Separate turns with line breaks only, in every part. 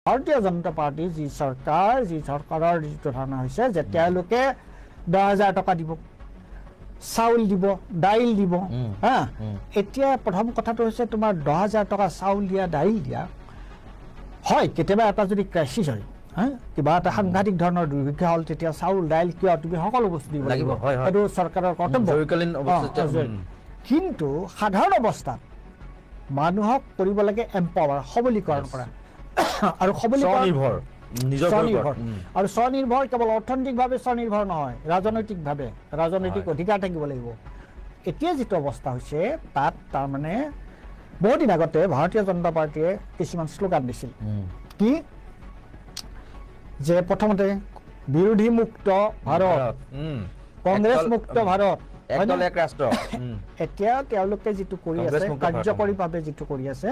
ভাৰতীয় জনতা পাৰ্টি যি চৰকাৰৰ যিটো ধাৰণা হৈছে যে তেওঁলোকে 10,000 টকা দিব, চাউল দিব, দাইল দিব। হা, এতিয়া প্ৰথম কথাটো হৈছে তোমাৰ 10,000 টকা চাউল দিয়া, দাইল দিয়া হয়। কেতিয়াবা এটা যদি ক্ৰাইচিছ হয়, কিবা এটা সাংঘাতিক ধৰণৰ দুৰ্ভিক্ষ হ'ল, তেতিয়া চাউল দাইল কিয় তুমি সকলো বস্তু দিব লাগিব, সেইটো চৰকাৰৰ কৰ্তব্য। কিন্তু সাধাৰণ অৱস্থাত মানুহক কৰিব লাগে এম্পাৱাৰ, সবলীকৰণ কৰা। আৰু
স্বনিৰ্ভৰ,
আৰু স্বনিৰ্ভৰ কেৱল অৰ্থনৈতিকভাৱে স্বনিৰ্ভৰ নহয়, ৰাজনৈতিকভাৱে ৰাজনৈতিক অধিকাৰ থাকিব লাগিব। এতিয়া যিটো অৱস্থা হৈছে তাত তাৰমানে বহুদিন আগতে ভাৰতীয় জনতা পাৰ্টীয়ে কিছুমান শ্লোগান দিছিল, কি যে প্ৰথমতে বিৰোধী মুক্ত ভাৰত, কংগ্ৰেছ মুক্ত ভাৰত, এতিয়া তেওঁলোকে যিটো কৰি আছে কাৰ্যকৰীভাৱে যিটো কৰি আছে,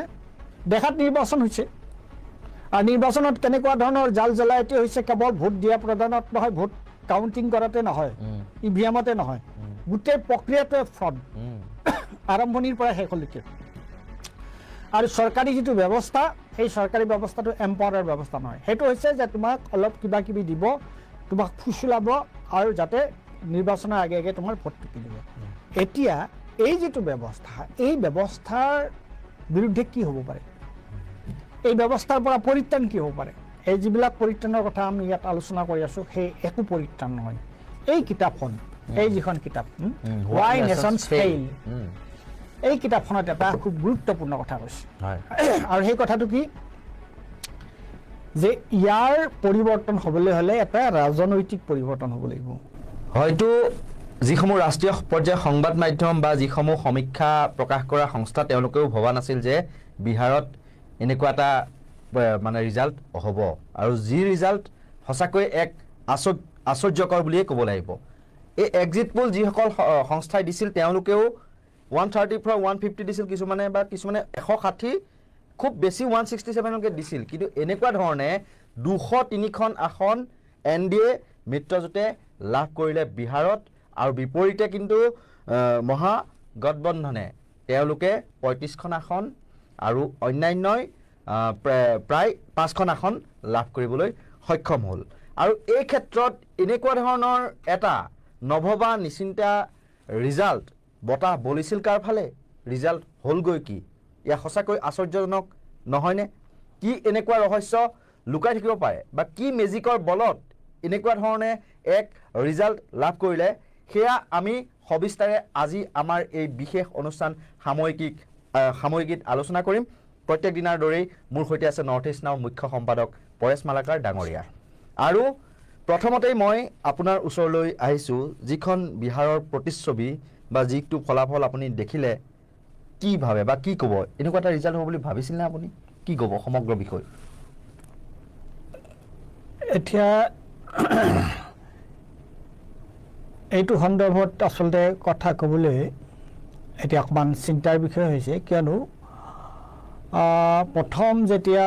দেখাত নিৰ্বাচন হৈছে। আৰু নিৰ্বাচনত কেনেকুৱা ধৰণৰ জাল জালায়াতি হৈছে, কেৱল ভোট দিয়া প্ৰদানত নহয়, ভোট কাউণ্টিং কৰাতে নহয়, EVM-তে নহয়, গোটেই প্ৰক্ৰিয়াটোৱে ফ্ৰড, আৰম্ভণিৰ পৰা শেষলৈকে। আৰু চৰকাৰী যিটো ব্যৱস্থা, সেই চৰকাৰী ব্যৱস্থাটো এম্পাৱাৰৰ ব্যৱস্থা নহয়, সেইটো হৈছে যে তোমাক অলপ কিবা কিবি দিব, তোমাক ফুচুলাব, আৰু যাতে নিৰ্বাচনৰ আগে আগে তোমাৰ ভোট টিপি দিব। এতিয়া এই যিটো ব্যৱস্থা, এই ব্যৱস্থাৰ বিৰুদ্ধে কি হ'ব পাৰে, এই ব্যৱস্থাৰ পৰা পৰিত্ৰাণ কি হ'ব পাৰে? এই যিবিলাক পৰিত্ৰাণৰ কথা আমি ইয়াত আলোচনা কৰি আছোঁ, সেই একো পৰিত্ৰাণ নহয়। এই কিতাপখন, এই যিখন কিতাপ Why Nations Fail, এই কিতাপখনত এটা খুব গুৰুত্বপূৰ্ণ কথা কৈছে। আৰু সেই কথাটো কি যে ইয়াৰ পৰিৱৰ্তন হ'বলৈ হ'লে এটা ৰাজনৈতিক পৰিৱৰ্তন হ'ব লাগিব।
হয়তো যিসমূহ ৰাষ্ট্ৰীয় পৰ্যায়ৰ সংবাদ মাধ্যম বা যিসমূহ সমীক্ষা প্ৰকাশ কৰা সংস্থা, তেওঁলোকেও ভবা নাছিল যে বিহাৰত এনেকুৱা এটা মানে ৰিজাল্ট হ'ব, আৰু যি ৰিজাল্ট সঁচাকৈ এক আশ্চৰ্যকৰ বুলিয়ে ক'ব লাগিব। এই এক্সিট পোল যিসকল সংস্থাই দিছিল, তেওঁলোকেও 130 পৰা 150 দিছিল, কিছুমানে 160, খুব বেছি 167লৈকে দিছিল। কিন্তু এনেকুৱা ধৰণে 203খন আসন NDA মিত্ৰজোঁটে লাভ কৰিলে বিহাৰত, আৰু বিপৰীতে কিন্তু মহাগঠবন্ধনে তেওঁলোকে 35খন আসন আৰু অন্যান্যই প্ৰায় 5খন আসন লাভ কৰিবলৈ সক্ষম হ'ল। আৰু এই ক্ষেত্ৰত এনেকুৱা ধৰণৰ এটা নভবা নিচিন্তা ৰিজাল্ট বতাহ বলিছিল কাৰ ফালে, ৰিজাল্ট হ'লগৈ কি? এয়া সঁচাকৈ আশ্চৰ্যজনক নহয়নে? কি এনেকুৱা ৰহস্য লুকাই থাকিব পাৰে, বা কি মেজিকৰ বলত এনেকুৱা ধৰণে এক ৰিজাল্ট লাভ কৰিলে, সেয়া আমি সবিস্তাৰে আজি আমাৰ এই বিশেষ অনুষ্ঠান সাময়িকীত আলোচনা কৰিম। প্ৰত্যেক দিনাৰ দৰেই মোৰ সৈতে আছে নৰ্থ ইষ্ট নাওৰ মুখ্য সম্পাদক পৰেশ মালাকাৰ ডাঙৰীয়া। আৰু প্ৰথমতেই মই আপোনাৰ ওচৰলৈ আহিছোঁ, যিখন বিহাৰৰ প্ৰতিচ্ছবি বা যিটো ফলাফল আপুনি দেখিলে, কি ভাবে বা কি ক'ব? এনেকুৱা এটা ৰিজাল্ট হ'ব বুলি ভাবিছিল নে আপুনি? কি ক'ব সমগ্ৰ বিষয়?
এতিয়া এইটো সন্দৰ্ভত আচলতে কথা ক'বলৈ এতিয়া অকণমান চিন্তাৰ বিষয় হৈছে, কিয়নো প্ৰথম যেতিয়া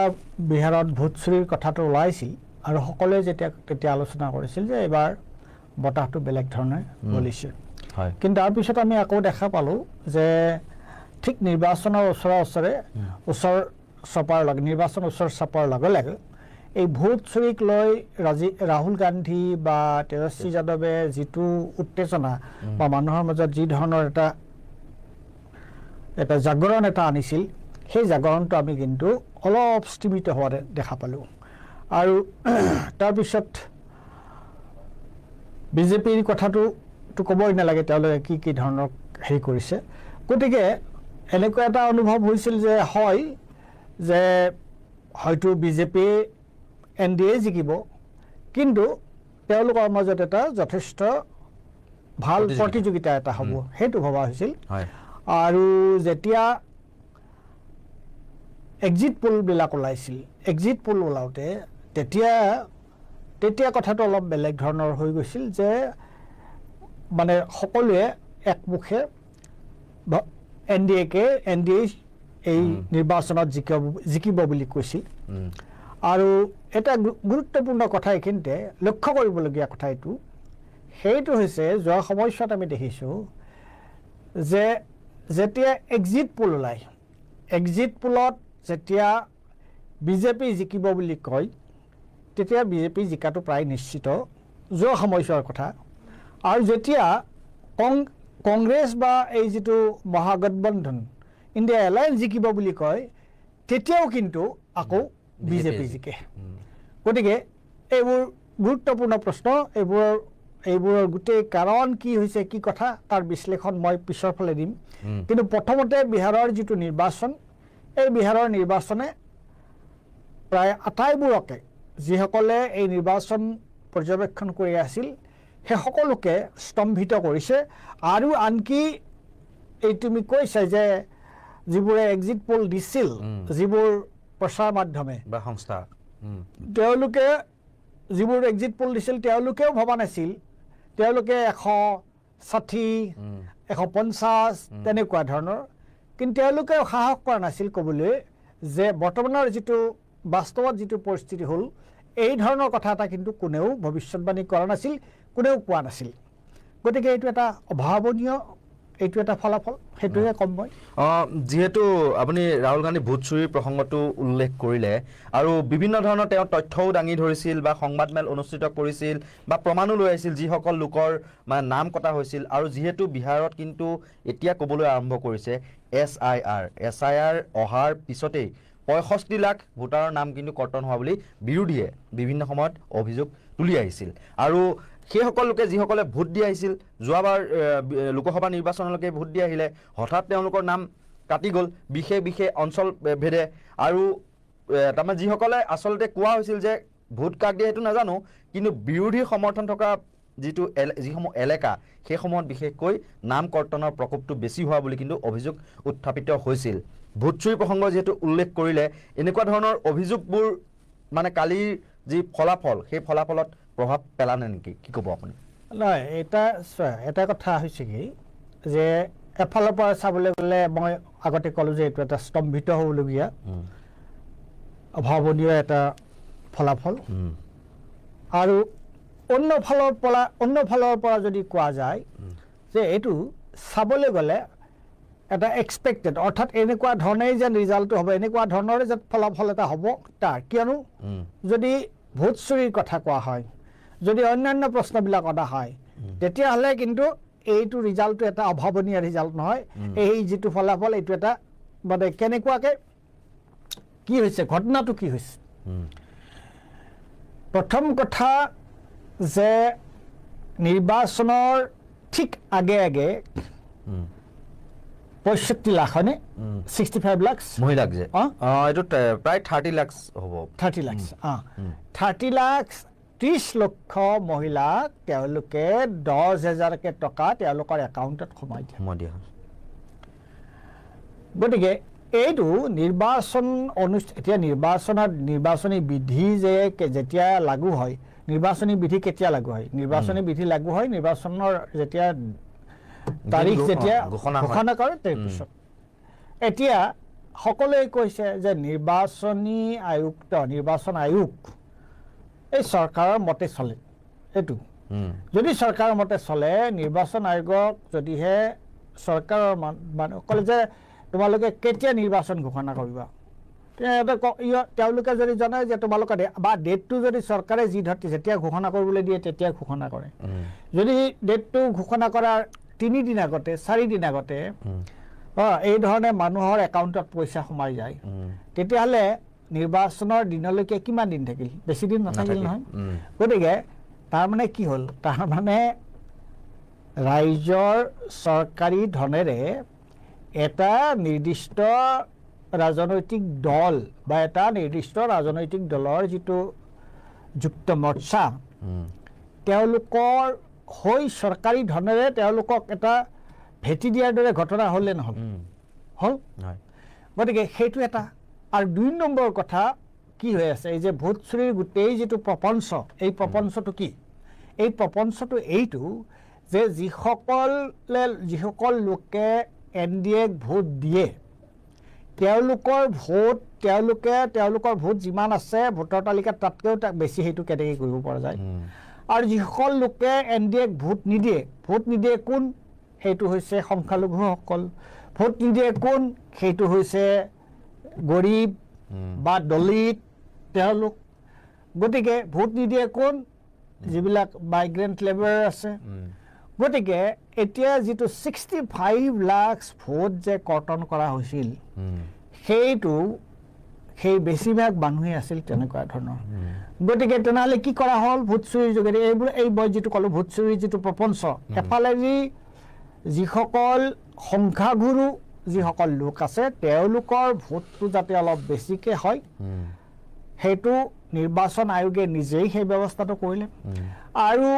বিহাৰত ভোট চুৰিৰ কথাটো ওলাইছিল, আৰু সকলোৱে তেতিয়া আলোচনা কৰিছিল যে এইবাৰ বতাহটো বেলেগ ধৰণে বলিছিল। কিন্তু তাৰপিছত আমি আকৌ দেখা পালোঁ যে ঠিক নিৰ্বাচনৰ নিৰ্বাচন ওচৰ চাপাৰ লগে লগে এই ভোট চুৰিক লৈ ৰাহুল গান্ধী বা তেজস্বী যাদৱে যিটো উত্তেজনা বা মানুহৰ মাজত যি ধৰণৰ এটা জাগৰণ এটা আনিছিল, সেই জাগৰণটো আমি কিন্তু অলপ স্থিমিত হোৱা দেখা পালোঁ। আৰু তাৰপিছত বিজেপিৰ কথাটোতো ক'বই নালাগে, তেওঁলোকে কি ধৰণৰ হেৰি কৰিছে। গতিকে এনেকুৱা এটা অনুভৱ হৈছিল যে হয়তো বিজেপি NDA জিকিব, কিন্তু তেওঁলোকৰ মাজত এটা যথেষ্ট ভাল প্ৰতিযোগিতা এটা হ'ব, সেইটো ভবা হৈছিল। আৰু যেতিয়া এক্সিট পোলবিলাক ওলাইছিল, এক্সিট পোল ওলাওঁতে তেতিয়া কথাটো অলপ বেলেগ ধৰণৰ হৈ গৈছিল, যে মানে সকলোৱে একমুখে NDA এই নিৰ্বাচনত জিকিব বুলি কৈছিল। আৰু এটা গুৰুত্বপূৰ্ণ কথা এইখিনিতে লক্ষ্য কৰিবলগীয়া কথা সেইটো হৈছে, যোৱা সময়ছোৱাত আমি দেখিছোঁ যে যেতিয়া এক্সিট পোল ওলায়, এক্সিট পোলত যেতিয়া বিজেপি জিকিব বুলি কয় তেতিয়া বিজেপি জিকাটো প্ৰায় নিশ্চিত যোৱা সময়ছোৱাৰ কথা আৰু যেতিয়া কংগ্ৰেছ বা এই যিটো মহাগঠবন্ধন ইণ্ডিয়া এলায়েন্স জিকিব বুলি কয় তেতিয়াও কিন্তু আকৌ বিজেপি জিকে গতিকে এইবোৰ গুৰুত্বপূৰ্ণ প্ৰশ্ন এইবোৰৰ গোটেই কাৰণ কি হৈছে কি কথা তাৰ বিশ্লেষণ মই পিছৰ ফালে দিম কিন্তু প্ৰথমতে বিহাৰৰ যিটো নিৰ্বাচন এই বিহাৰৰ নিৰ্বাচনে প্ৰায় আটাইবোৰকে যিসকলে এই নিৰ্বাচন পৰ্যবেক্ষণ কৰি আছিল সেই সকলোকে স্তম্ভিত কৰিছে আৰু আনকি এই তুমি কৈছা যে যিবোৰে এক্সিট পোল দিছিল যিবোৰ প্ৰচাৰ মাধ্যমে
বা সংস্থা
তেওঁলোকে যিবোৰ এক্সিট পোল দিছিল তেওঁলোকেও ভবা নাছিল তেওঁলোকে 160 150 তেনেকুৱা ধৰণৰ কিন্তু তেওঁলোকে সাহস কৰা নাছিল ক'বলৈ যে বৰ্তমানৰ যিটো বাস্তৱত যিটো পৰিস্থিতি হ'ল এই ধৰণৰ কথা এটা কিন্তু কোনেও ভৱিষ্যতবাণী কৰা নাছিল কোনেও কোৱা নাছিল গতিকে এইটো এটা অভাৱনীয় এইটো এটা ফলাফল সেইটোহে কম মই
যেহেতু আপুনি ৰাহুল গান্ধী ভোট চুৰিৰ প্ৰসংগটো উল্লেখ কৰিলে আৰু বিভিন্ন ধৰণৰ তেওঁ তথ্যও দাঙি ধৰিছিল বা সংবাদমেল অনুষ্ঠিত কৰিছিল বা প্ৰমাণো লৈ আহিছিল যিসকল লোকৰ মানে নাম কটা হৈছিল আৰু যিহেতু বিহাৰত কিন্তু এতিয়া ক'বলৈ আৰম্ভ কৰিছে SIR অহাৰ পিছতেই 65 লাখ ভোটাৰৰ নাম কিন্তু কৰ্তন হোৱা বুলি বিৰোধীয়ে বিভিন্ন সময়ত অভিযোগ তুলি আহিছিল আৰু সেইসকল লোকে যিসকলে ভোট দি আহিছিল যোৱাবাৰ লোকসভা নিৰ্বাচনলৈকে ভোট দি আহিলে হঠাৎ তেওঁলোকৰ নাম কাটি গ'ল বিশেষ অঞ্চল ভেদে আৰু তাৰমানে যিসকলে আচলতে কোৱা হৈছিল যে ভোট কাক দিয়ে সেইটো নাজানো কিন্তু বিৰোধী সমৰ্থন থকা যিসমূহ এলেকা সেইসমূহত বিশেষকৈ নাম কৰ্তনৰ প্ৰকোপটো বেছি হোৱা বুলি কিন্তু অভিযোগ উত্থাপিত হৈছিল ভোট চুৰি প্ৰসংগ যেহেতু উল্লেখ কৰিলে এনেকুৱা ধৰণৰ অভিযোগবোৰ মানে কালিৰ যি ফলাফল সেই ফলাফলত প্ৰভাৱ পেলানে নেকি কি ক'ব আপুনি
নাই এটা কথা হৈছে কি যে এফালৰ পৰা চাবলৈ গ'লে মই আগতে ক'লো যে এইটো এটা স্তম্ভিত হ'বলগীয়া অভাৱনীয় এটা ফলাফল আৰু অন্য ফালৰ পৰা যদি কোৱা যায় যে এইটো চাবলৈ গ'লে এটা এক্সপেক্টেড অৰ্থাৎ এনেকুৱা ধৰণেই যেন ৰিজাল্টটো হ'ব এনেকুৱা ধৰণৰে যেন ফলাফল এটা হ'ব তাৰ কিয়নো যদি ভোট চুৰিৰ কথা কোৱা হয় যদি অন্যান্য প্ৰশ্নবিলাক অনা হয় তেতিয়াহ'লে কিন্তু এইটো ৰিজাল্টটো এটা অভাৱনীয় ৰিজাল্ট নহয় এই যিটো ফলাফল এইটো এটা মানে কেনেকুৱাকৈ কি হৈছে ঘটনাটো কি হৈছে প্ৰথম কথা যে নিৰ্বাচনৰ ঠিক আগে 65 লাখ হয়নে 65 লাখ
মহিলাক যে এইটো প্ৰায় 30 লাখ হ'ব
30 লাখ 30 লাখ 30 লক্ষ মহিলাক তেওঁলোকে 10,000কে টকা তেওঁলোকৰ একাউণ্টত সোমাই দিয়া গতিকে এইটো নিৰ্বাচন এতিয়া নিৰ্বাচনী বিধি যে যেতিয়া লাগু হয় নিৰ্বাচনী বিধি কেতিয়া লাগু হয় নিৰ্বাচনী বিধি লাগু হয় নিৰ্বাচনৰ যেতিয়া তাৰিখ যেতিয়া ঘোষণা কৰে তাৰপিছত এতিয়া সকলোৱে কৈছে যে নিৰ্বাচন আয়োগ এই চৰকাৰৰ মতে চলে এইটো যদি চৰকাৰৰ মতে চলে নিৰ্বাচন আয়োগক যদিহে চৰকাৰৰ মানুহসকলে যে তোমালোকে কেতিয়া নিৰ্বাচন ঘোষণা কৰিবা তেওঁলোকে যদি জনায় যে তোমালোকে বা ডেটটো যদি চৰকাৰে যেতিয়া ঘোষণা কৰিবলৈ দিয়ে তেতিয়া ঘোষণা কৰে যদি ডেটটো ঘোষণা কৰাৰ 3 দিন আগতে 4 দিন আগতে এই ধৰণে মানুহৰ একাউণ্টত পইচা সোমাই যায় তেতিয়াহ'লে নিৰ্বাচনৰ দিনলৈকে কিমান দিন থাকিল বেছি দিন নাথাকিল নহয় গতিকে তাৰমানে কি হ'ল তাৰমানে ৰাইজৰ চৰকাৰী ধনেৰে এটা নিৰ্দিষ্ট ৰাজনৈতিক দল বা এটা নিৰ্দিষ্ট ৰাজনৈতিক দলৰ যিটো যুক্ত মৰ্চা তেওঁলোকৰ হৈ চৰকাৰী ধনেৰে তেওঁলোকক এটা ভেটি দিয়াৰ দৰে ঘটনা হ'লে নহ'ল হ'ল গতিকে সেইটো এটা আৰু 2 নম্বৰ কথা কি হৈ আছে এই যে ভোট চুৰিৰ গোটেই যিটো প্ৰপঞ্চ এই প্ৰপঞ্চটো কি এই প্ৰপঞ্চটো এইটো যে যিসকল লোকে NDAক ভোট দিয়ে তেওঁলোকৰ ভোট যিমান আছে ভোটৰ তালিকাত তাতকৈও বেছি সেইটো কেনেকৈ কৰিব পৰা যায় আৰু যিসকল লোকে NDAক ভোট নিদিয়ে কোন সেইটো হৈছে সংখ্যালঘুসকল ভোট নিদিয়ে কোন সেইটো হৈছে গৰীব বা দলিত তেওঁলোক গতিকে ভোট নিদিয়ে কোন যিবিলাক মাইগ্ৰেণ্ট লেবাৰ আছে গতিকে এতিয়া যিটো 65 লাখ ভোট যে কৰ্তন কৰা হৈছিল সেইটো সেই বেছিভাগ মানুহে আছিল তেনেকুৱা ধৰণৰ গতিকে তেনেহ'লে কি কৰা হ'ল ভোট চুৰিৰ যোগেদি এই মই যিটো ক'লোঁ ভোট চুৰিৰ যিটো প্ৰপঞ্চ এফালেদি যিসকল সংখ্যাগুৰু যিসকল লোক আছে তেওঁলোকৰ ভোটটো যাতে অলপ বেছিকৈ হয় সেইটো নিৰ্বাচন আয়োগে নিজেই সেই ব্যৱস্থাটো কৰিলে আৰু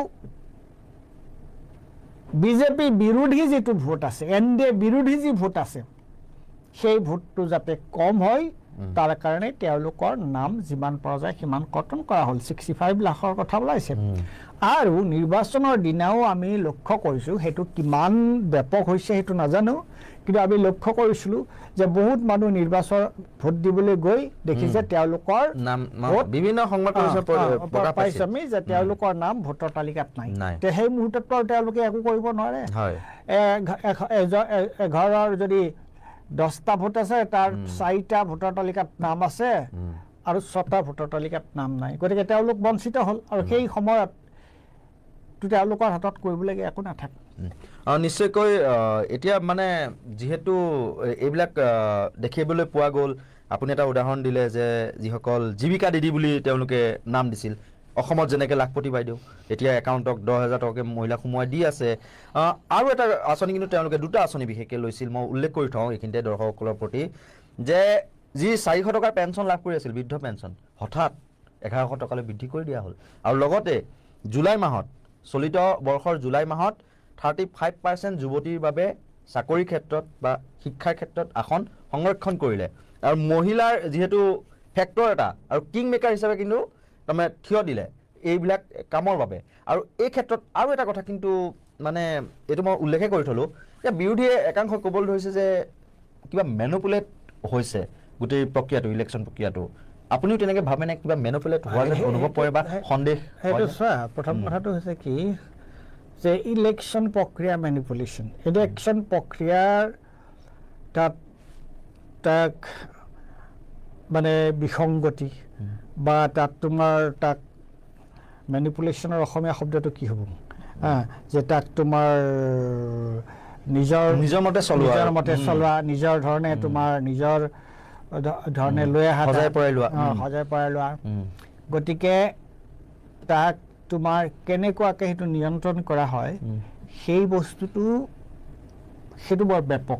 বিজেপি বিৰোধী যিটো ভোট আছে NDA বিৰোধী যি ভোট আছে সেই ভোটটো যাতে কম হয় তাৰ কাৰণে তেওঁলোকৰ নাম যিমান পৰা যায় সিমান কৰ্তন কৰা হ'ল 65 লাখৰ কথা ওলাইছে আৰু নিৰ্বাচনৰ দিনাও আমি লক্ষ্য কৰিছোঁ সেইটো কিমান ব্যাপক হৈছে সেইটো নাজানো কিন্তু আমি লক্ষ্য কৰিছিলোঁ যে বহুত মানুহ নিৰ্বাচন ভোট দিবলৈ গৈ দেখিছে তেওঁলোকৰ
নাম বিভিন্ন সংবাদ প্ৰকাশ পাইছে
আমি যে তেওঁলোকৰ নাম ভোটৰ তালিকাত নাই তে সেই মুহূৰ্তত তেওঁলোকে একো কৰিব নোৱাৰে এঘৰৰ যদি 10টা ভোট আছে তাৰ 4টা ভোটৰ তালিকাত নাম আছে আৰু 6টা ভোটৰ তালিকাত নাম নাই গতিকে তেওঁলোক বঞ্চিত হ'ল আৰু সেই সময়ত তেওঁলোকৰ হাতত কৰিবলগীয়া একো নাথাকে
নিশ্চয়কৈ এতিয়া মানে যিহেতু এইবিলাক দেখিবলৈ পোৱা গ'ল আপুনি এটা উদাহৰণ দিলে যে যিসকল জীৱিকা দিদি বুলি তেওঁলোকে নাম দিছিল অসমত যেনেকৈ লাখপতি বাইদেউ এতিয়া একাউণ্টক 10,000 টকাকৈ মহিলাক সোমোৱাই দি আছে আৰু এটা আঁচনি কিন্তু তেওঁলোকে দুটা আঁচনি বিশেষকৈ লৈছিল মই উল্লেখ কৰি থওঁ এইখিনিতে দৰ্শকসকলৰ প্ৰতি যে যি 400 টকাৰ পেঞ্চন লাভ কৰি আছিল বৃদ্ধ পেঞ্চন হঠাৎ 1100 টকালৈ বৃদ্ধি কৰি দিয়া হ'ল আৰু লগতে জুলাই মাহত চলিত বৰ্ষৰ জুলাই মাহত 35% যুৱতীৰ বাবে চাকৰিৰ ক্ষেত্ৰত বা শিক্ষাৰ ক্ষেত্ৰত আসন সংৰক্ষণ কৰিলে আৰু মহিলাৰ যিহেতু ফেক্টৰ এটা আৰু কিং মেকাৰ হিচাপে কিন্তু তাৰমানে থিয় দিলে এইবিলাক কামৰ বাবে আৰু এই ক্ষেত্ৰত আৰু এটা কথা কিন্তু মানে এইটো মই উল্লেখে কৰি থলোঁ যে বিৰোধীয়ে একাংশ ক'বলৈ ধৰিছে যে কিবা মেনুপুলেট হৈছে গোটেই প্ৰক্ৰিয়াটো ইলেকশ্যন প্ৰক্ৰিয়াটো আপুনিও তেনেকৈ ভাবেনে কিবা মেনুপুলেট হোৱা যেন অনুভৱ কৰে বা সন্দেহ
সেইটো চোৱা প্ৰথম কথাটো হৈছে কি যে ইলেকশ্যন প্ৰক্ৰিয়া মেনিপুলেশ্যন ইলেকশ্যন প্ৰক্ৰিয়াৰ তাক মানে বিসংগতি বা তাত তোমাৰ তাক মেনিপুলেশ্যনৰ অসমীয়া শব্দটো কি হ'ব যে তাক তোমাৰ নিজৰ মতে চলোৱা নিজৰ ধৰণে তোমাৰ নিজৰ ধৰণে লৈ অহা সজাই পৰাই লোৱা গতিকে তাক তোমাৰ কেনেকুৱাকৈ সেইটো নিয়ন্ত্ৰণ কৰা হয় সেই বস্তুটো সেইটো বৰ ব্যাপক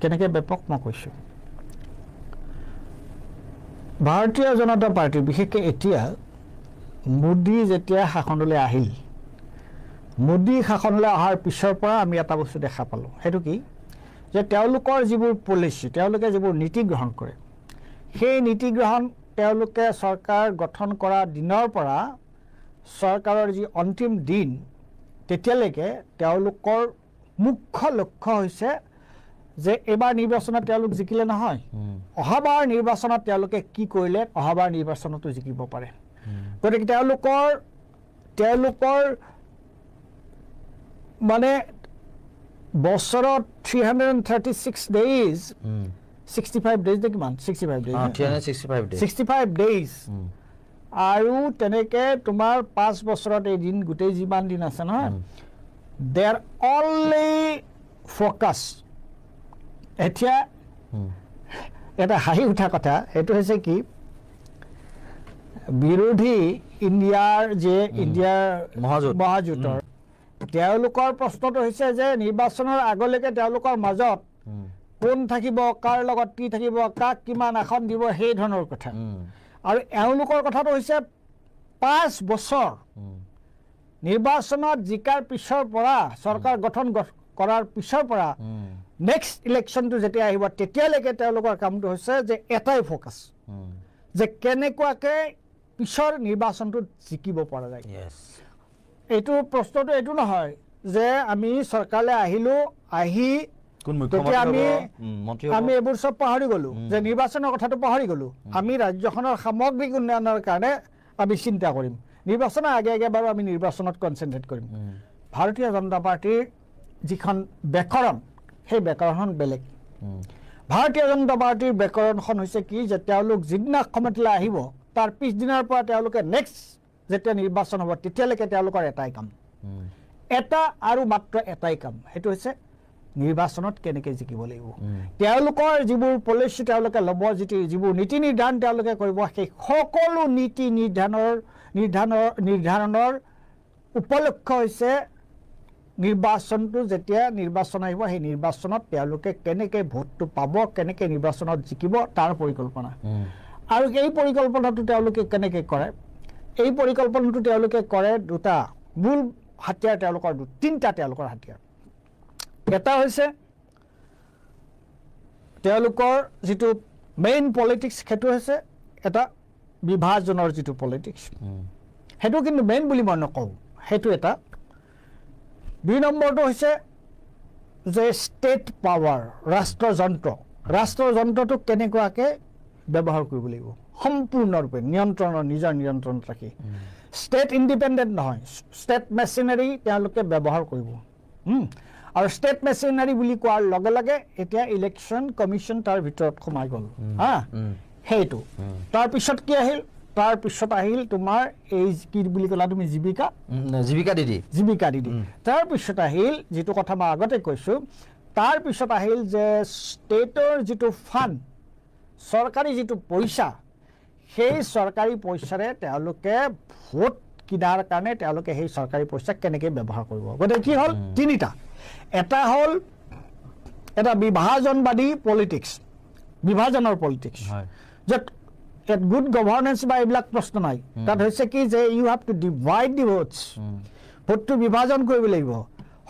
কেনেকৈ ব্যাপক মই কৈছোঁ ভাৰতীয় জনতা পাৰ্টি বিশেষকৈ এতিয়া মোদী যেতিয়া শাসনলৈ আহিল মোদী শাসনলৈ অহাৰ পিছৰ পৰা আমি এটা বস্তু দেখা পালোঁ সেইটো কি যে তেওঁলোকৰ যিবোৰ পলিচি তেওঁলোকে যিবোৰ নীতি গ্ৰহণ কৰে সেই নীতি গ্ৰহণ তেওঁলোকে চৰকাৰ গঠন কৰা দিনৰ পৰা চৰকাৰৰ যি অন্তিম দিন তেতিয়ালৈকে তেওঁলোকৰ মুখ্য লক্ষ্য হৈছে যে এবাৰ নিৰ্বাচনত তেওঁলোক জিকিলে নহয় অহাবাৰ নিৰ্বাচনত তেওঁলোকে কি কৰিলে অহাবাৰ নিৰ্বাচনতো জিকিব পাৰে গতিকে তেওঁলোকৰ মানে বছৰত 336 days 65 days নে কিমান 65 days আৰু তেনেকে তোমাৰ 5 বছৰত এই দিন গোটেই যিমান দিন আছে নহয় দেয়াৰ অনলি ফ'কাছ এতিয়া এটা হাঁহি উঠা কথা এইটো হৈছে কি বিৰোধী ইণ্ডিয়াৰ মহাজোঁটৰ তেওঁলোকৰ প্ৰশ্নটো হৈছে যে নিৰ্বাচনৰ আগলৈকে তেওঁলোকৰ মাজত কোন থাকিব কাৰ লগত কি থাকিব কাক কিমান আসন দিব সেই ধৰণৰ কথা আৰু এওঁলোকৰ কথাটো হৈছে 5 বছৰ নিৰ্বাচনত জিকাৰ পিছৰ পৰা চৰকাৰ গঠন কৰাৰ পিছৰ পৰা নেক্সট ইলেকশ্যনটো যেতিয়া আহিব তেতিয়ালৈকে তেওঁলোকৰ কামটো হৈছে যে এটাই ফ'কাছ যে কেনেকুৱাকৈ পিছৰ নিৰ্বাচনটোত জিকিব পৰা যায় এইটো প্ৰশ্নটো এইটো নহয় যে আমি চৰকাৰলৈ আহিলোঁ আহি তেতিয়া আমি এইবোৰ চব পাহৰি গ'লোঁ যে নিৰ্বাচনৰ কথাটো পাহৰি গ'লোঁ আমি ৰাজ্যখনৰ সামগ্ৰিক উন্নয়নৰ কাৰণে আমি চিন্তা কৰিম নিৰ্বাচনৰ আগে আগে বাৰু আমি নিৰ্বাচনত কনচেনট্ৰেট কৰিম ভাৰতীয় জনতা পাৰ্টিৰ যিখন ব্যাকৰণ সেই ব্যাকৰণ বেলেগ ভাৰতীয় জনতা পাৰ্টিৰ ব্যাকৰণখন হৈছে কি যে তেওঁলোক যিদিনা ক্ষমতালৈ আহিব তাৰ পিছদিনাৰ পৰা তেওঁলোকে নেক্সট যেতিয়া নিৰ্বাচন হ'ব তেতিয়ালৈকে তেওঁলোকৰ এটাই কাম এটা আৰু মাত্ৰ এটাই কাম সেইটো হৈছে নিৰ্বাচনত কেনেকৈ জিকিব লাগিব তেওঁলোকৰ যিবোৰ পলিচি তেওঁলোকে ল'ব যিবোৰ নীতি নিৰ্ধাৰণ তেওঁলোকে কৰিব সেই সকলো নীতি নিৰ্ধাৰণৰ উপলক্ষ্য হৈছে নিৰ্বাচনটো যেতিয়া নিৰ্বাচন আহিব সেই নিৰ্বাচনত তেওঁলোকে কেনেকৈ ভোটটো পাব কেনেকৈ নিৰ্বাচনত জিকিব তাৰ পৰিকল্পনা আৰু এই পৰিকল্পনাটো তেওঁলোকে কেনেকৈ কৰে এই পৰিকল্পনাটো তেওঁলোকে কৰে দুটা মূল হাতিয়াৰ তেওঁলোকৰ তিনিটা তেওঁলোকৰ হাতিয়াৰ এটা হৈছে তেওঁলোকৰ যিটো মেইন পলিটিক্স সেইটো হৈছে এটা বিভাজনৰ যিটো পলিটিক্স সেইটো কিন্তু মেইন বুলি মই নকওঁ সেইটো এটা 2 নম্বৰটো হৈছে যে ষ্টেট পাৱাৰ ৰাষ্ট্ৰযন্ত্ৰটো কেনেকুৱাকৈ ব্যৱহাৰ কৰিব লাগিব সম্পূৰ্ণৰূপে নিজৰ নিয়ন্ত্ৰণত ৰাখি ষ্টেট ইণ্ডিপেণ্ডেণ্ট নহয় ষ্টেট মেচিনাৰী তেওঁলোকে ব্যৱহাৰ কৰিব আৰু ষ্টেট মেচিনাৰী বুলি কোৱাৰ লগে লগে এতিয়া ইলেকশ্যন কমিশ্যন তাৰ ভিতৰত সোমাই গ'ল সেইটো তাৰপিছত কি আহিল তাৰপিছত আহিল তোমাৰ এই কি বুলি ক'লা তুমি জীৱিকা দিদি তাৰপিছত আহিল যিটো কথা মই আগতে কৈছোঁ তাৰপিছত আহিল যে ষ্টেটৰ যিটো ফাণ্ড চৰকাৰী যিটো পইচা সেই চৰকাৰী পইচাৰে তেওঁলোকে ভোট কিনাৰ কাৰণে তেওঁলোকে সেই চৰকাৰী পইচা কেনেকৈ ব্যৱহাৰ কৰিব গতিকে কি হ'ল তিনিটা এটা হ'ল এটা বিভাজনবাদী পলিটিক্স বিভাজনৰ পলিটিক্স য'ত গুড গভৰ্নেন্স বা এইবিলাক প্ৰশ্ন নাই তাত হৈছে কি যে ইউ হেভ টু ডিভাইড দি ভোটটো বিভাজন কৰিব লাগিব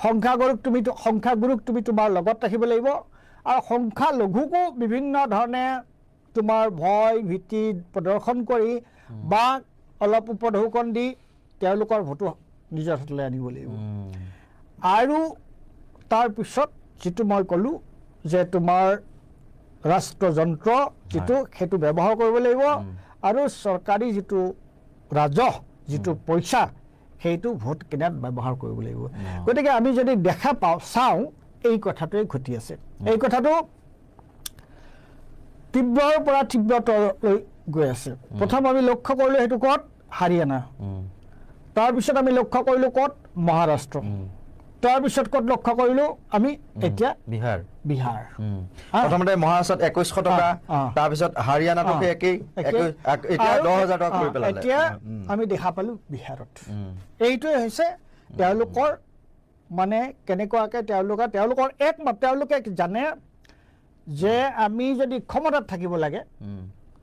সংখ্যাগুৰুক তুমি তোমাৰ লগত ৰাখিব লাগিব আৰু সংখ্যালঘুকো বিভিন্ন ধৰণে তোমাৰ ভয় ভীতি প্ৰদৰ্শন কৰি বা অলপ উপঢৌকন দি তেওঁলোকৰ ভোটো নিজৰ হাতলৈ আনিব লাগিব আৰু তাৰপিছত যিটো মই ক'লোঁ যে তোমাৰ ৰাষ্ট্ৰযন্ত্ৰ যিটো সেইটো ব্যৱহাৰ কৰিব লাগিব আৰু চৰকাৰী যিটো ৰাজহ যিটো পইচা সেইটো ভোট কিনাত ব্যৱহাৰ কৰিব লাগিব গতিকে আমি যদি দেখা চাওঁ এই কথাটোৱে ঘটি আছে এই কথাটো তীব্ৰৰ পৰা তীব্ৰতৰলৈ গৈ আছে প্ৰথম আমি লক্ষ্য কৰিলোঁ সেইটো ক'ত হাৰিয়ানা তাৰপিছত আমি লক্ষ্য কৰিলোঁ ক'ত মহাৰাষ্ট্ৰ তাৰপিছত ক'ত লক্ষ্য কৰিলোঁ আমি এতিয়া বিহাৰ
প্ৰথমতে মহাৰাষ্ট্ৰত 2100 টকা তাৰপিছত হাৰিয়ানাতো একেই এতিয়া 10000 টকা কৰি পেলালে
এতিয়া আমি দেখা পালোঁ বিহাৰত এইটোৱে হৈছে তেওঁলোকৰ মানে কেনেকুৱাকৈ তেওঁলোকৰ একমাত্ৰ তেওঁলোকে জানে যে আমি যদি ক্ষমতাত থাকিব লাগে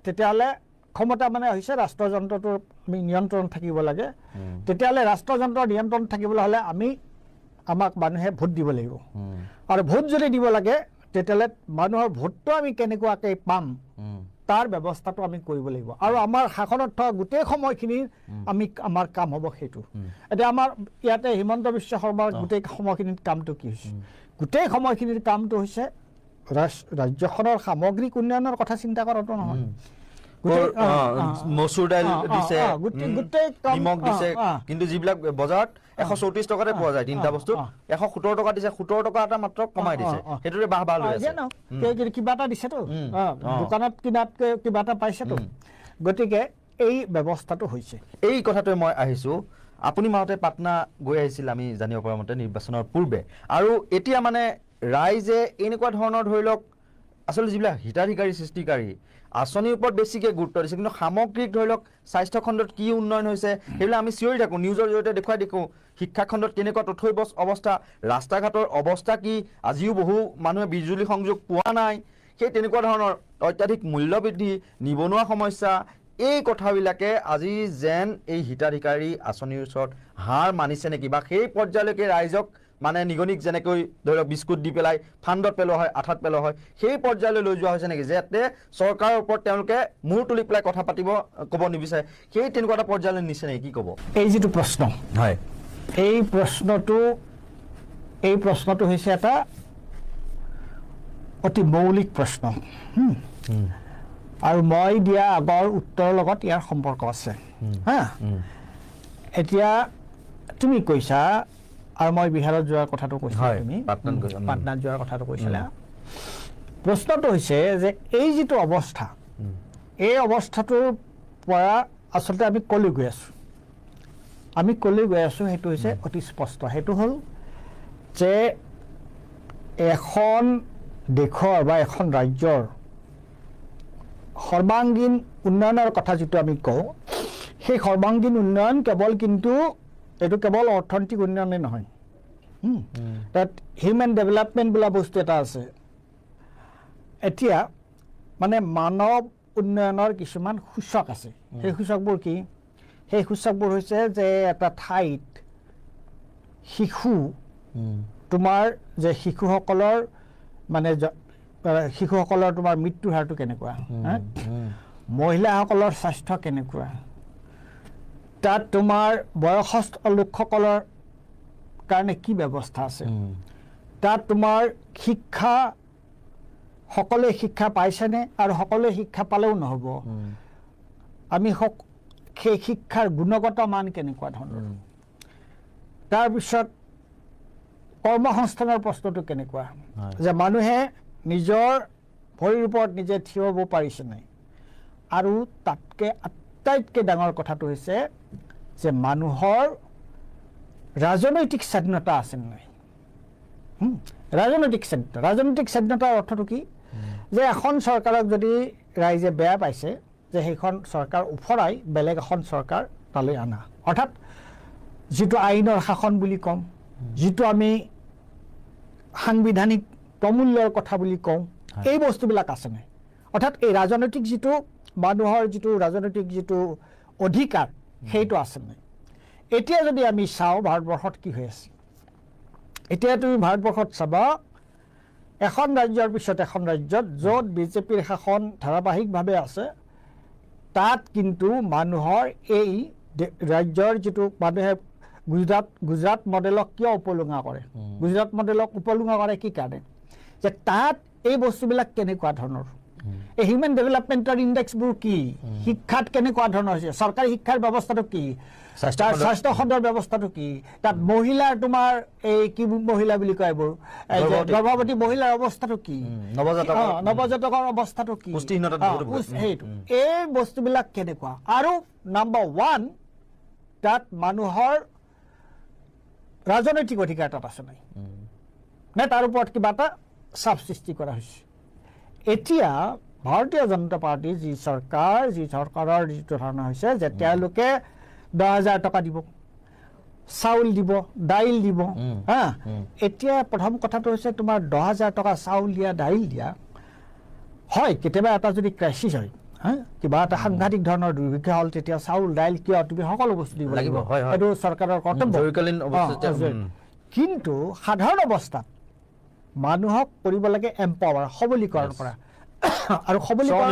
তেতিয়াহ'লে ক্ষমতা মানে হৈছে ৰাষ্ট্ৰযন্ত্ৰটোৰ আমি নিয়ন্ত্ৰণ থাকিব লাগে তেতিয়াহ'লে ৰাষ্ট্ৰযন্ত্ৰৰ নিয়ন্ত্ৰণ থাকিবলৈ হ'লে আমাক মানুহে ভোট দিব লাগিব আৰু ভোট যদি দিব লাগে তেতিয়াহ'লে মানুহৰ ভোটটো আমি কেনেকুৱাকৈ পাম তাৰ ব্যৱস্থাটো আমি কৰিব লাগিব আৰু আমাৰ শাসনত থকা গোটেই সময়খিনি আমাৰ কাম হ'ব সেইটো এতিয়া আমাৰ ইয়াতে হিমন্ত বিশ্ব শৰ্মাৰ গোটেই সময়খিনিত কামটো কি হৈছে গোটেই সময়খিনিৰ কামটো হৈছে ৰাজ্যখনৰ সামগ্ৰিক উন্নয়নৰ কথা চিন্তা কৰাটো নহয়
মচুৰ দাইল দিছে নিমখ দিছে কিন্তু যিবিলাক বজাৰত 134 টকাতে পোৱা যায় তিনিটা বস্তু 117 টকা দিছে 17 টকা এটা মাত্ৰ কমাই দিছে সেইটোৰে বাহ লৈ আছে
কিবা এটা দিছেতো দোকানত কিনাতকৈ কিবা এটা পাইছেতো গতিকে এই ব্যৱস্থাটো হৈছে
এই কথাটোৱে মই আহিছোঁ আপুনি মাজতে পাটনা গৈ আহিছিল আমি জানিব পৰা মতে নিৰ্বাচনৰ পূৰ্বে আৰু এতিয়া মানে ৰাইজে এনেকুৱা ধৰণৰ ধৰি লওক আচলতে যিবিলাক হিতাধিকাৰী সৃষ্টিকাৰী আঁচনিৰ ওপৰত বেছিকৈ গুৰুত্ব দিছে কিন্তু সামগ্ৰিক ধৰি লওক স্বাস্থ্য খণ্ডত কি উন্নয়ন হৈছে সেইবিলাক আমি চিঞৰি থাকোঁ নিউজৰ জৰিয়তে দেখুৱাই দেখোঁ শিক্ষা খণ্ডত কেনেকুৱা তথ্য অৱস্থা ৰাস্তা ঘাটৰ অৱস্থা কি আজিও বহু মানুহে বিজুলী সংযোগ পোৱা নাই সেই তেনেকুৱা ধৰণৰ অত্যাধিক মূল্যবৃদ্ধি নিবনুৱা সমস্যা এই কথাবিলাকে আজি যেন এই হিতাধিকাৰী আঁচনিৰ ওচৰত হাৰ মানিছে নেকি বা সেই পৰ্যায়লৈকে ৰাইজক মানে নিগনিক যেনেকৈ ধৰি লওক বিস্কুট দি পেলাই ফাণ্ডত পেলোৱা হয় আঠাত পেলোৱা হয় সেই পৰ্যায়লৈ লৈ যোৱা হৈছে নেকি যাতে চৰকাৰৰ ওপৰত তেওঁলোকে মূৰ তুলি পেলাই কথা পাতিব ক'ব নিবিচাৰে সেই তেনেকুৱা এটা পৰ্যায়লৈ নিছে নেকি কি ক'ব
এই যিটো প্ৰশ্ন
হয়
এই প্ৰশ্নটো হৈছে এটা অতি মৌলিক প্ৰশ্ন আৰু মই দিয়া আগৰ উত্তৰৰ লগত ইয়াৰ সম্পৰ্ক আছে হা এতিয়া তুমি কৈছা আৰু মই বিহাৰত যোৱাৰ কথাটো কৈছা তুমি পাটনাত যোৱাৰ কথাটো কৈছিলা প্ৰশ্নটো হৈছে যে এই যিটো অৱস্থা এই অৱস্থাটোৰ পৰা আচলতে আমি কলৈ গৈ আছোঁ সেইটো হৈছে অতি স্পষ্ট সেইটো হ'ল যে এখন দেশৰ বা এখন ৰাজ্যৰ সৰ্বাংগীন উন্নয়নৰ কথা যিটো আমি কওঁ সেই সৰ্বাংগীন উন্নয়ন কেৱল কিন্তু এইটো কেৱল অৰ্থনৈতিক উন্নয়নেই নহয় তাত হিউমেন ডেভেলপমেণ্ট বোলা বস্তু এটা আছে এতিয়া মানে মানৱ উন্নয়নৰ কিছুমান সূচক আছে সেই সূচকবোৰ কি সেই সূচকবোৰ হৈছে যে এটা ঠাইত শিশু তোমাৰ যে শিশুসকলৰ মানে শিশুসকলৰ তোমাৰ মৃত্যুৰ হাৰটো কেনেকুৱা মহিলাসকলৰ স্বাস্থ্য কেনেকুৱা তাত তোমাৰ বয়সস্থ লোকসকলৰ কাৰণে কি ব্যৱস্থা আছে তাত তোমাৰ শিক্ষা সকলোৱে শিক্ষা পাইছেনে আৰু সকলোৱে শিক্ষা পালেও নহ'ব আমি সেই শিক্ষাৰ গুণগত মান কেনেকুৱা ধৰণৰ তাৰপিছত কৰ্মসংস্থানৰ প্ৰশ্নটো কেনেকুৱা যে মানুহে নিজৰ ভৰিৰ ওপৰত নিজে থিয় হ'ব পাৰিছে নাই আৰু তাতকৈ আটাইতকৈ ডাঙৰ কথাটো হৈছে যে মানুহৰ ৰাজনৈতিক স্বাধীনতা আছে নাই ৰাজনৈতিক স্বাধীনতাৰ অৰ্থটো কি যে এখন চৰকাৰক যদি ৰাইজে বেয়া পাইছে যে সেইখন চৰকাৰ উফৰাই বেলেগ এখন চৰকাৰ তালৈ আনা অৰ্থাৎ যিটো আইনৰ শাসন বুলি কওঁ যিটো আমি সাংবিধানিক প্ৰমূল্যৰ কথা বুলি কওঁ এই বস্তুবিলাক আছে নাই অৰ্থাৎ এই ৰাজনৈতিক যিটো মানুহৰ যিটো ৰাজনৈতিক যিটো অধিকাৰ সেইটো আছে নাই এতিয়া যদি আমি চাওঁ ভাৰতবৰ্ষত কি হৈ আছে এতিয়া তুমি ভাৰতবৰ্ষত চাবা এখন ৰাজ্যৰ পিছত এখন ৰাজ্যত য'ত বিজেপিৰ শাসন ধাৰাবাহিকভাৱে আছে তাত কিন্তু মানুহৰ এই ৰাজ্যৰ যিটো মানুহে গুজৰাট মডেলক কিয় উপলুঙা কৰে গুজৰাট মডেলক উপলুঙা কৰে কি কাৰণে যে তাত এই বস্তুবিলাক কেনেকুৱা ধৰণৰ এই হিউমেন ডেভেলপমেণ্টৰ ইণ্ডেক্সবোৰ কি শিক্ষাত কেনেকুৱা ধৰণৰ হৈছে চৰকাৰী শিক্ষাৰ ব্যৱস্থাটো কি স্বাস্থ্য খণ্ডৰ ব্যৱস্থাটো কি তাত মহিলাৰ তোমাৰ এই কি মহিলা বুলি কয় এইবোৰ গৰ্ভৱতী মহিলাৰ অৱস্থাটো কি নৱজাতকৰ অৱস্থাটো কি সেইটো এই বস্তুবিলাক কেনেকুৱা আৰু নম্বৰ 1 তাত মানুহৰ ৰাজনৈতিক অধিকাৰ তাত আছে নাই নে তাৰ ওপৰত কিবা এটা চাপ সৃষ্টি কৰা হৈছে এতিয়া ভাৰতীয় জনতা পাৰ্টি যি চৰকাৰৰ যিটো ধাৰণা হৈছে যে তেওঁলোকে 10,000 টকা দিব চাউল দিব দাইল দিব এতিয়া প্ৰথম কথাটো হৈছে তোমাৰ 10,000 টকা চাউল দিয়া দাইল দিয়া হয় কেতিয়াবা এটা যদি ক্ৰাইচিছ হয় কিবা এটা সাংঘাতিক ধৰণৰ দুৰ্ভিক্ষ হ'ল তেতিয়া চাউল দাইল কিয় তুমি সকলো বস্তু দিব লাগিব সেইটো চৰকাৰৰ কৰ্তব্য কিন্তু সাধাৰণ অৱস্থাত মানুহক কৰিব লাগে এম্পাৱাৰ সবলীকৰণ কৰা আৰু সবলীকৰণ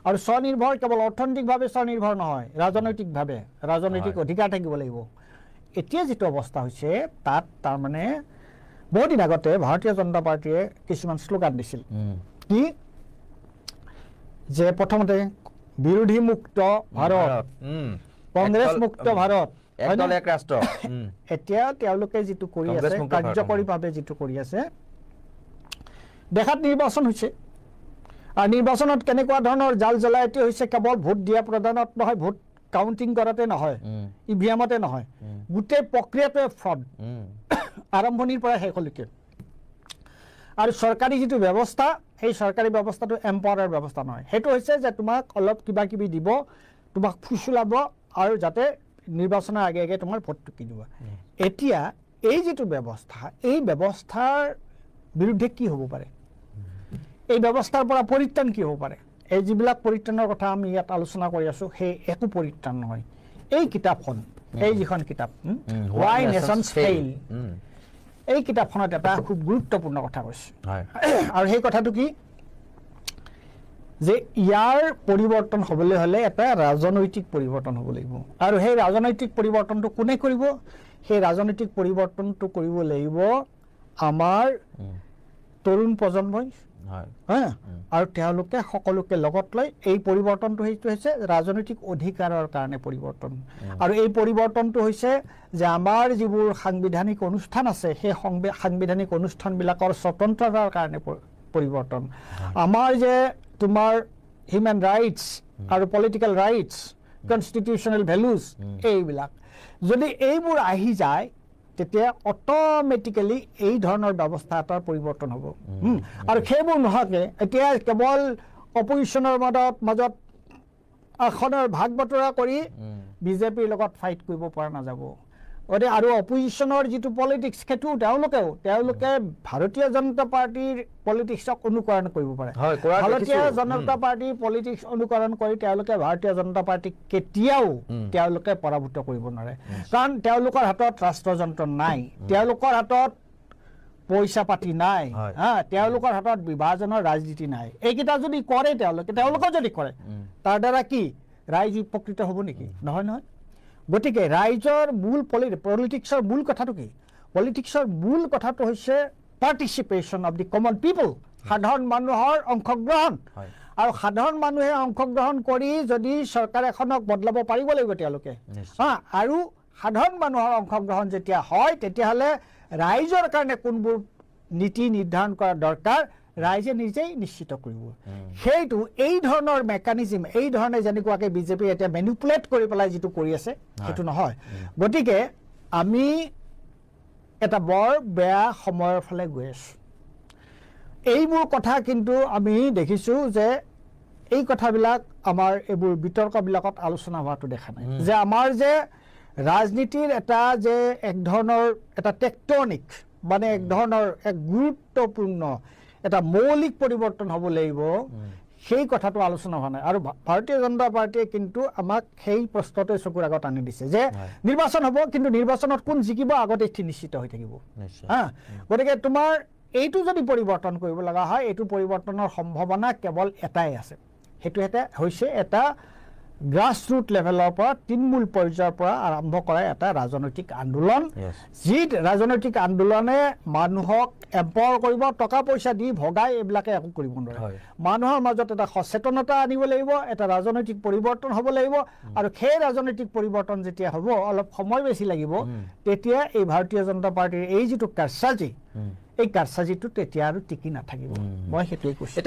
আৰু স্বনিৰ্ভৰ কেৱল অৰ্থনৈতিকভাৱে স্বনিৰ্ভৰ নহয় ৰাজনৈতিক অধিকাৰ থাকিব লাগিব এতিয়া যিটো অৱস্থা হৈছে তাত তাৰমানে বহুত দিন আগতে ভাৰতীয় জনতা পাৰ্টীয়ে কিছুমান শ্লোগান দিছিল কি যে প্ৰথমতে বিৰোধী মুক্ত ভাৰত কংগ্ৰেছ মুক্ত ভাৰত এতিয়া তেওঁলোকে যিটো কৰি আছে কাৰ্যকৰীভাৱে যিটো কৰি আছে দেখাত নিৰ্বাচন হৈছে আৰু নিৰ্বাচনত কেনেকুৱা ধৰণৰ জাল জলাইটি হৈছে কেৱল ভোট দিয়া প্ৰদানত নহয় ভোট কাউণ্টিং কৰাতে নহয় ইভিএমতে নহয় গোটেই প্ৰক্ৰিয়াটোৱে ফ্ৰড আৰম্ভণিৰ পৰা শেষলৈকে আৰু চৰকাৰী যিটো ব্যৱস্থা সেই চৰকাৰী ব্যৱস্থাটো এম্পাৱাৰৰ ব্যৱস্থা নহয় সেইটো হৈছে যে তোমাক অলপ কিবা কিবি দিব তোমাক ফুচুলাব আৰু যাতে নিৰ্বাচনৰ আগে আগে তোমাৰ ভোটটো কিনিব এতিয়া এই যিটো ব্যৱস্থা এই ব্যৱস্থাৰ বিৰুদ্ধে কি হ'ব পাৰে এই ব্যৱস্থাৰ পৰা পৰিত্ৰাণ কি হ'ব পাৰে এই যিবিলাক পৰিত্ৰাণৰ কথা আমি ইয়াত আলোচনা কৰি আছোঁ সেই একো পৰিত্ৰাণ নহয় এই কিতাপখন এই যিখন কিতাপ Why Nations Fail এই কিতাপখনত এটা খুব গুৰুত্বপূৰ্ণ কথা কৈছে আৰু সেই কথাটো কি যে ইয়াৰ পৰিৱৰ্তন হ'বলৈ হ'লে এটা ৰাজনৈতিক পৰিৱৰ্তন হ'ব লাগিব আৰু সেই ৰাজনৈতিক পৰিৱৰ্তনটো কোনে কৰিব সেই ৰাজনৈতিক পৰিৱৰ্তনটো কৰিব লাগিব আমাৰ তৰুণ প্ৰজন্মই হ্যাঁ আৰু তেওঁলোকে সকলোকে লগত লৈ এই পৰিৱৰ্তনটো হৈছে ৰাজনৈতিক অধিকাৰৰ কাৰণে পৰিৱৰ্তন আৰু এই পৰিৱৰ্তনটো হৈছে যে আমাৰ যিবোৰ সাংবিধানিক অনুষ্ঠান আছে সেই সাংবিধানিক অনুষ্ঠানবিলাকৰ স্বতন্ত্ৰতাৰ কাৰণে পৰিৱৰ্তন আমাৰ যে তোমাৰ হিউম্যান ৰাইটস আৰু পলিটিক্যাল ৰাইটস কনস্টিটিউশনাল ভ্যালুজ এইবিলাক যদি এইবোৰ আহি যায় তেতিয়া অটোমেটিক্যালি এই ধৰণৰ ব্যৱস্থা এটাৰ পৰিৱৰ্তন হ'ব আৰু সেইবোৰ নহকে এতিয়া কেৱল অপজিশনৰ মাজত আসনৰ ভাগ বতৰা কৰি বিজেপিৰ লগত ফাইট কৰিব পৰা নাযাব আৰু অপজিশনৰ যিটো পলিটিক্স সেইটো তেওঁলোকে ভাৰতীয় জনতা পাৰ্টিৰ পলিটিক্সক অনুকৰণ কৰিব পাৰে ভাৰতীয় জনতা পাৰ্টিৰ পলিটিক্স অনুকৰণ কৰি তেওঁলোকে ভাৰতীয় জনতা পাৰ্টিক কেতিয়াও তেওঁলোকে পৰাভূত কৰিব নোৱাৰে কাৰণ তেওঁলোকৰ হাতত ৰাষ্ট্ৰযন্ত্ৰ নাই তেওঁলোকৰ হাতত পইচা পাতি নাই তেওঁলোকৰ হাতত বিভাজনৰ ৰাজনীতি নাই এইকেইটা যদি কৰে তেওঁলোকে যদি কৰে তাৰ দ্বাৰা কি ৰাইজ উপকৃত হ'ব নেকি নহয় গতিকে ৰাইজৰ মূল পলিটিক্সৰ মূল কথাটো কি পলিটিক্সৰ মূল কথাটো হৈছে পাৰ্টিচিপেশ্যন অফ দি কমন পিপল সাধাৰণ মানুহৰ অংশগ্ৰহণ আৰু সাধাৰণ মানুহে অংশগ্ৰহণ কৰি যদি চৰকাৰ এখনক বদলাব পাৰিব লাগিব তেওঁলোকে আৰু সাধাৰণ মানুহৰ অংশগ্ৰহণ যেতিয়া হয় তেতিয়াহ'লে ৰাইজৰ কাৰণে কোনবোৰ নীতি নিৰ্ধাৰণ কৰা দৰকাৰ ৰাইজে নিজেই নিশ্চিত কৰিব সেইটো এই ধৰণৰ মেকানিজম এই ধৰণে যেনেকুৱাকৈ বিজেপি এতিয়া মেনিপুলেট কৰি পেলাই যিটো কৰি আছে সেইটো নহয় গতিকে আমি এটা বৰ বেয়া সময়ৰ ফালে গৈ আছোঁ এইবোৰ কথা কিন্তু আমি দেখিছোঁ যে এই কথাবিলাক আমাৰ এইবোৰ বিতৰ্কবিলাকত আলোচনা হোৱাটো দেখা নাই যে আমাৰ যে ৰাজনীতিৰ এটা যে এক ধৰণৰ এটা টেকটনিক মানে এক ধৰণৰ এক গুৰুত্বপূৰ্ণ এটা মৌলিক পৰিৱৰ্তন হ'ব লাগিব সেই কথাটো আলোচনা হোৱা নাই আৰু ভাৰতীয় জনতা পাৰ্টিয়ে কিন্তু আমাক সেই প্ৰশ্নতে চকুৰ আগত আনি দিছে যে নিৰ্বাচন হ'ব কিন্তু নিৰ্বাচনত কোন জিকিব আগতে নিশ্চিত হৈ থাকিব গতিকে তোমাৰ এইটো যদি পৰিৱৰ্তন কৰিব লগা হয় এইটো পৰিৱৰ্তনৰ সম্ভাৱনা কেৱল এটাই আছে সেইটো হৈছে এটা গ্ৰাছৰুট লেভেলৰ পৰা তৃণমূল পৰ্যায়ৰ পৰা আৰম্ভ কৰা এটা ৰাজনৈতিক আন্দোলন যি ৰাজনৈতিক আন্দোলনে মানুহক এম্পাৱাৰ কৰিব টকা পইচা দি ভগাই এইবিলাকে একো কৰিব নোৱাৰে মানুহৰ মাজত এটা সচেতনতা আনিব লাগিব এটা ৰাজনৈতিক পৰিৱৰ্তন হ'ব লাগিব আৰু সেই ৰাজনৈতিক পৰিৱৰ্তন যেতিয়া হ'ব অলপ সময় বেছি লাগিব তেতিয়া এই ভাৰতীয় জনতা পাৰ্টিৰ এই যিটো কাৰসাজি এই কাৰসাজিটো তেতিয়া আৰু টিকি নাথাকিব মই সেইটোৱে কৈছোঁ